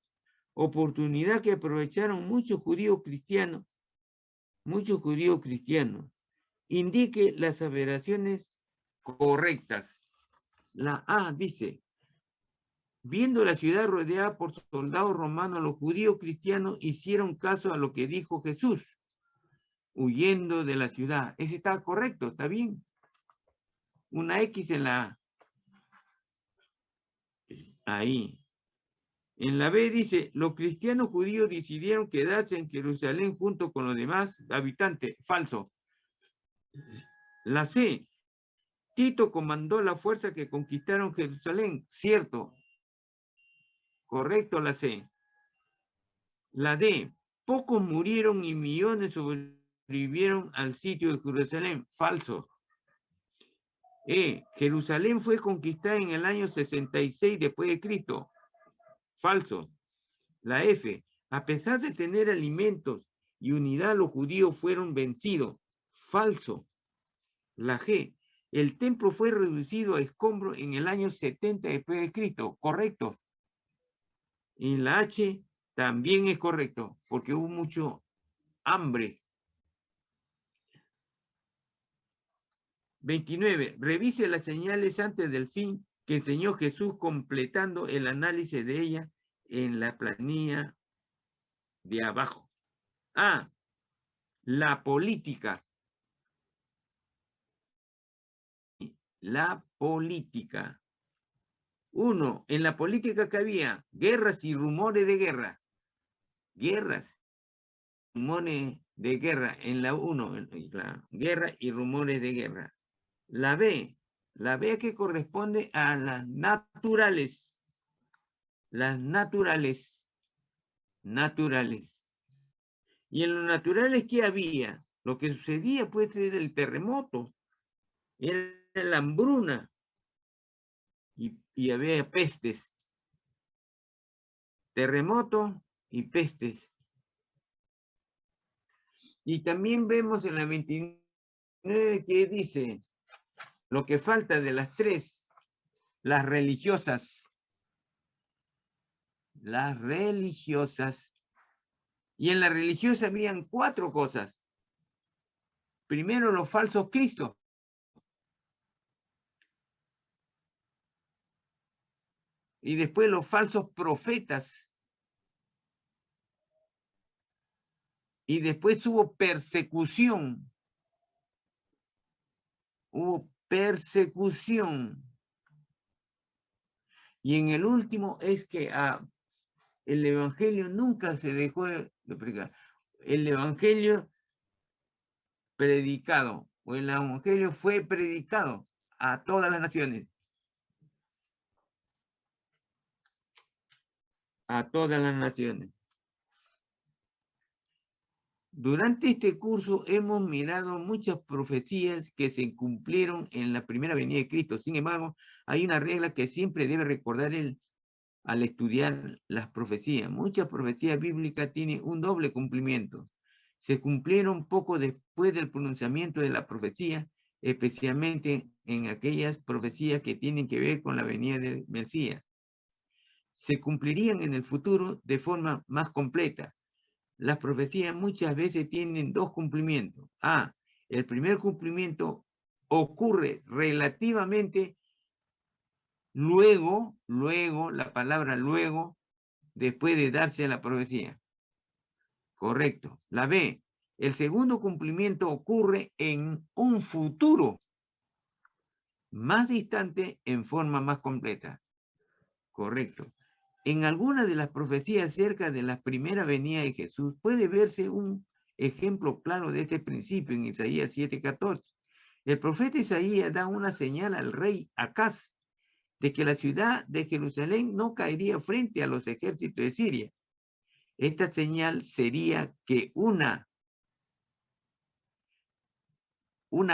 oportunidad que aprovecharon muchos judíos cristianos. Indique las aseveraciones correctas. La A dice, viendo la ciudad rodeada por soldados romanos, los judíos cristianos hicieron caso a lo que dijo Jesús, huyendo de la ciudad. Ese está correcto, está bien. Una X en la A. Ahí. En la B dice, los cristianos judíos decidieron quedarse en Jerusalén junto con los demás habitantes. Falso. La C, Tito comandó la fuerza que conquistaron Jerusalén. Cierto. Correcto la C. La D, pocos murieron y millones sobrevivieron al sitio de Jerusalén. Falso. E, Jerusalén fue conquistada en el año 66 después de Cristo. Falso. La F, a pesar de tener alimentos y unidad, los judíos fueron vencidos. Falso. La G, el templo fue reducido a escombros en el año 70 después de Cristo. Correcto. Y la H también es correcto, porque hubo mucho hambre. 29. Revise las señales antes del fin que enseñó Jesús, completando el análisis de ella en la planilla de abajo. A, la política. La política. 1. En la política que había guerras y rumores de guerra. Guerras, rumores de guerra. En la 1, guerra y rumores de guerra. La B que corresponde a las naturales. Las naturales. Y en lo naturales, ¿qué había? Lo que sucedía puede ser el terremoto, era la hambruna y había pestes. Terremoto y pestes. Y también vemos en la 29 que dice, lo que falta de las tres, las religiosas. Las religiosas. Y en la religiosa habían 4 cosas. Primero, los falsos cristos. Y después los falsos profetas. Y después hubo persecución. Hubo persecución. Y en el último es que el evangelio nunca se dejó de predicar. El evangelio predicado, o el evangelio fue predicado. a todas las naciones. A todas las naciones. Durante este curso hemos mirado muchas profecías que se cumplieron en la primera venida de Cristo. Sin embargo, hay una regla que siempre debe recordar él al estudiar las profecías. Muchas profecías bíblicas tienen un doble cumplimiento. Se cumplieron poco después del pronunciamiento de la profecía, especialmente en aquellas profecías que tienen que ver con la venida del Mesías. Se cumplirían en el futuro de forma más completa. Las profecías muchas veces tienen dos cumplimientos. El primer cumplimiento ocurre relativamente luego, la palabra luego, después de darse la profecía. Correcto. La B, el segundo cumplimiento ocurre en un futuro más distante en forma más completa. Correcto. En algunas de las profecías acerca de la primera venida de Jesús puede verse un ejemplo claro de este principio en Isaías 7:14. El profeta Isaías da una señal al rey Acaz de que la ciudad de Jerusalén no caería frente a los ejércitos de Siria. Esta señal sería que una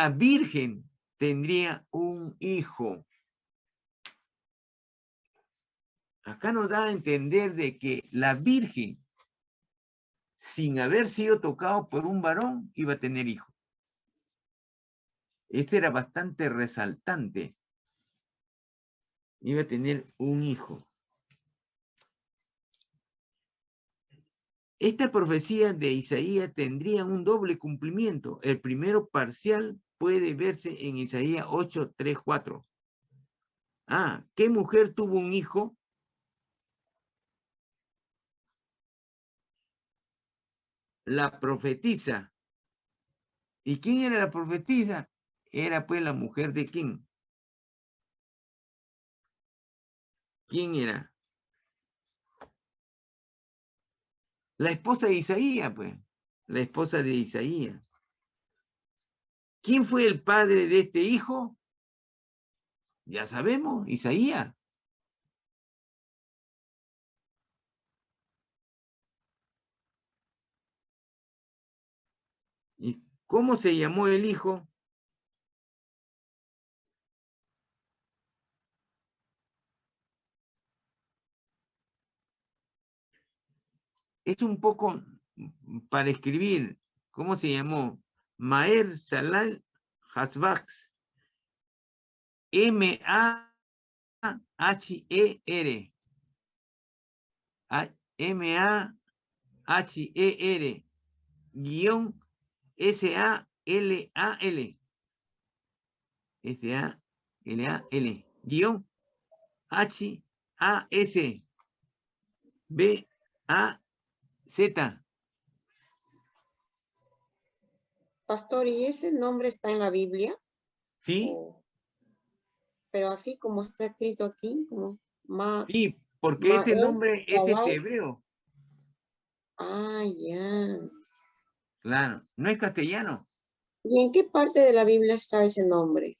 virgen tendría un hijo. Acá nos da a entender de que la virgen, sin haber sido tocado por un varón, iba a tener hijo. Este era bastante resaltante. Iba a tener un hijo. Esta profecía de Isaías tendría un doble cumplimiento. El primero parcial puede verse en Isaías 8:3-4. ¿Qué mujer tuvo un hijo? La profetisa. ¿Y quién era la profetisa? Era pues la mujer de quién. ¿Quién era? La esposa de Isaías, pues. La esposa de Isaías. ¿Quién fue el padre de este hijo? Ya sabemos, Isaías. ¿Y cómo se llamó el hijo? Es un poco para escribir. ¿Cómo se llamó? Maher Shalal Hasbaz. M-A-H-E-R. M-A-H-E-R. Guión S-A-L-A-L. S-A-L-A-L. Guión H-A-S-B-A-Z. Pastor, ¿y ese nombre está en la Biblia? ¿Sí? Pero así como está escrito aquí, como Sí, porque este nombre es Shalal. hebreo. Ya. Claro, no es castellano. ¿Y en qué parte de la Biblia está ese nombre?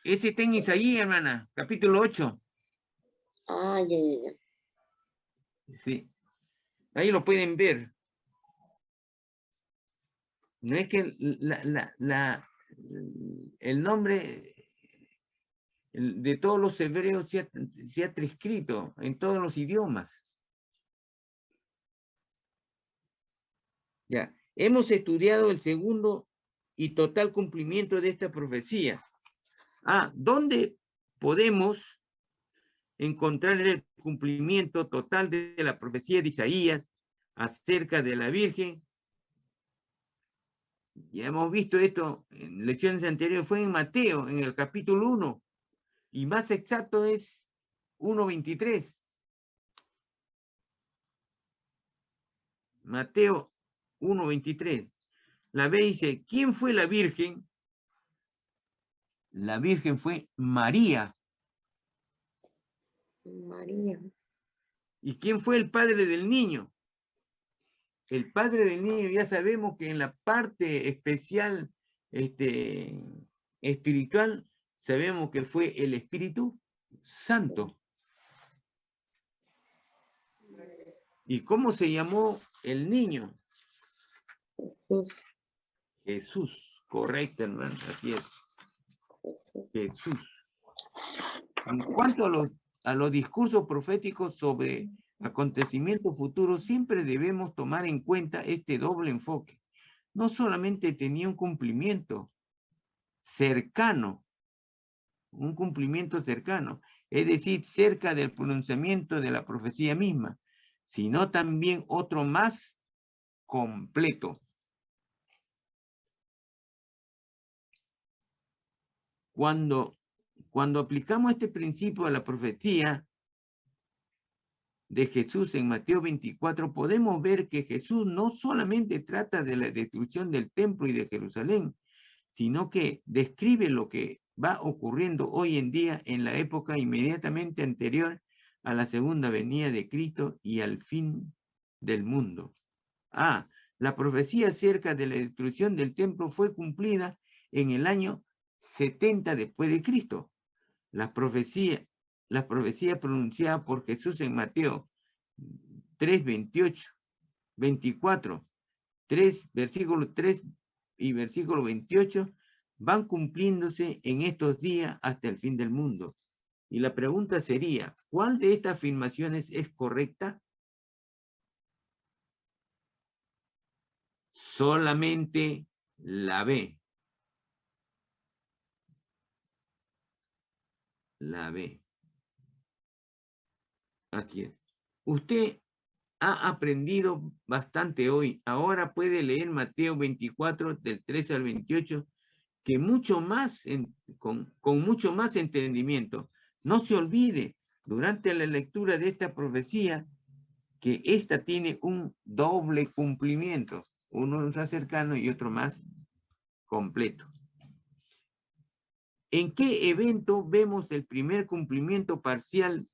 Ese está en Isaías, hermana, capítulo 8. Ya. Sí, ahí lo pueden ver. No es que el nombre de todos los hebreos se ha transcrito en todos los idiomas. Ya, hemos estudiado el segundo y total cumplimiento de esta profecía. ¿Dónde podemos encontrar el cumplimiento total de la profecía de Isaías acerca de la Virgen? Ya hemos visto esto en lecciones anteriores, fue en Mateo, en el capítulo 1, y más exacto es 1:23. Mateo 1:23. La B dice, ¿quién fue la Virgen? La Virgen fue María. María. ¿Y quién fue el padre del niño? El padre del niño ya sabemos que en la parte especial espiritual sabemos que fue el Espíritu Santo. ¿Y cómo se llamó el niño? Jesús. Jesús, correcto, hermano, así es. Jesús. Jesús. En cuanto a los discursos proféticos sobre acontecimientos futuros, siempre debemos tomar en cuenta este doble enfoque. No solamente tenía un cumplimiento cercano, es decir, cerca del pronunciamiento de la profecía misma, sino también otro más completo. Cuando aplicamos este principio a la profecía de Jesús en Mateo 24, podemos ver que Jesús no solamente trata de la destrucción del templo y de Jerusalén, sino que describe lo que va ocurriendo hoy en día en la época inmediatamente anterior a la segunda venida de Cristo y al fin del mundo. La profecía acerca de la destrucción del templo fue cumplida en el año 70 después de Cristo. La profecía pronunciada por Jesús en Mateo 3, 28, 24, 3, versículo 3 y versículo 28, van cumpliéndose en estos días hasta el fin del mundo. Y la pregunta sería, ¿cuál de estas afirmaciones es correcta? Solamente la B. La B. Así es. Usted ha aprendido bastante hoy. Ahora puede leer Mateo 24, del 13 al 28, que mucho más, con mucho más entendimiento. No se olvide, durante la lectura de esta profecía, que esta tiene un doble cumplimiento. Uno más cercano y otro más completo. ¿En qué evento vemos el primer cumplimiento parcial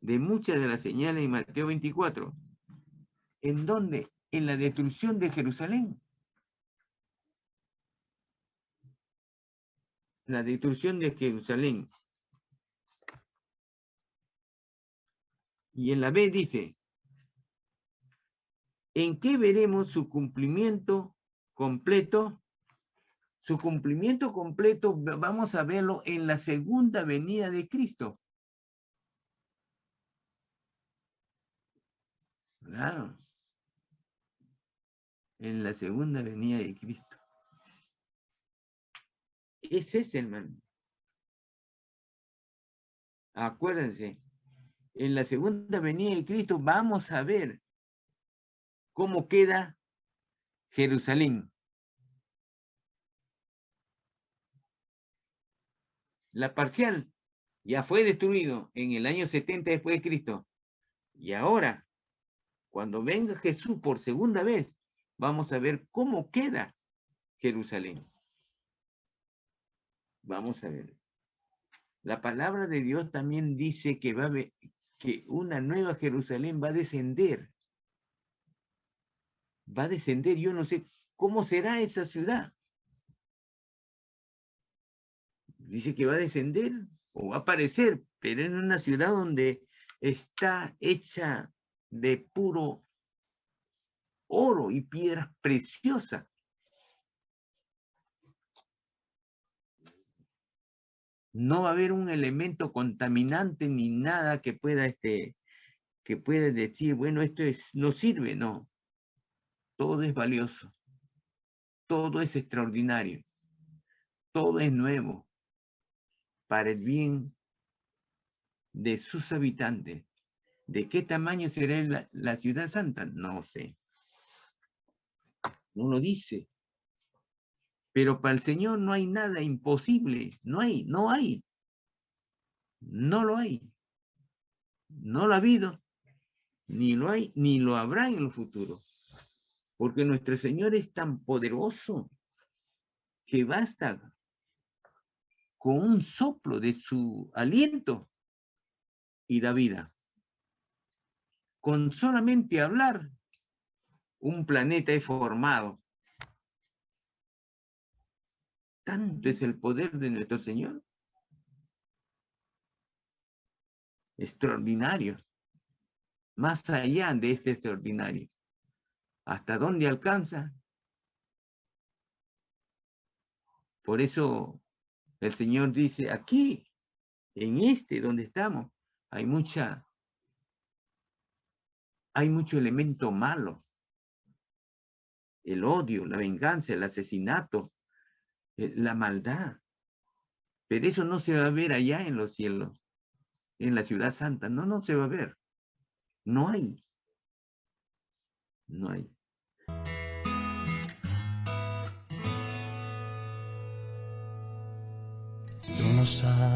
de muchas de las señales en Mateo 24? ¿En dónde? En la destrucción de Jerusalén. La destrucción de Jerusalén. Y en la B dice, ¿en qué veremos su cumplimiento completo? Su cumplimiento completo vamos a verlo en la segunda venida de Cristo. Claro. En la segunda venida de Cristo. Ese es, hermano. Acuérdense, en la segunda venida de Cristo vamos a ver cómo queda Jerusalén. La parcial ya fue destruido en el año 70 después de Cristo. Y ahora, cuando venga Jesús por segunda vez, vamos a ver cómo queda Jerusalén. Vamos a ver. La palabra de Dios también dice que que una nueva Jerusalén va a descender. Va a descender, yo no sé cómo será esa ciudad. Dice que va a descender o va a aparecer, pero en una ciudad donde está hecha de puro oro y piedras preciosas. No va a haber un elemento contaminante ni nada que pueda decir, bueno, esto no sirve, no. Todo es valioso. Todo es extraordinario. Todo es nuevo para el bien de sus habitantes. ¿De qué tamaño será la ciudad santa? No sé. No lo dice. Pero para el Señor no hay nada imposible. No hay. No lo hay. No lo ha habido. Ni lo hay, ni lo habrá en el futuro. Porque nuestro Señor es tan poderoso que basta con un soplo de su aliento y da vida. Con solamente hablar, un planeta es formado. Tanto es el poder de nuestro Señor. Extraordinario. Más allá de este extraordinario. ¿Hasta dónde alcanza? Por eso el Señor dice, aquí, en donde estamos, hay mucho elemento malo. El odio, la venganza, el asesinato, la maldad. Pero eso no se va a ver allá en los cielos, en la ciudad santa. No, no se va a ver. No hay. No hay. Tú no sabes.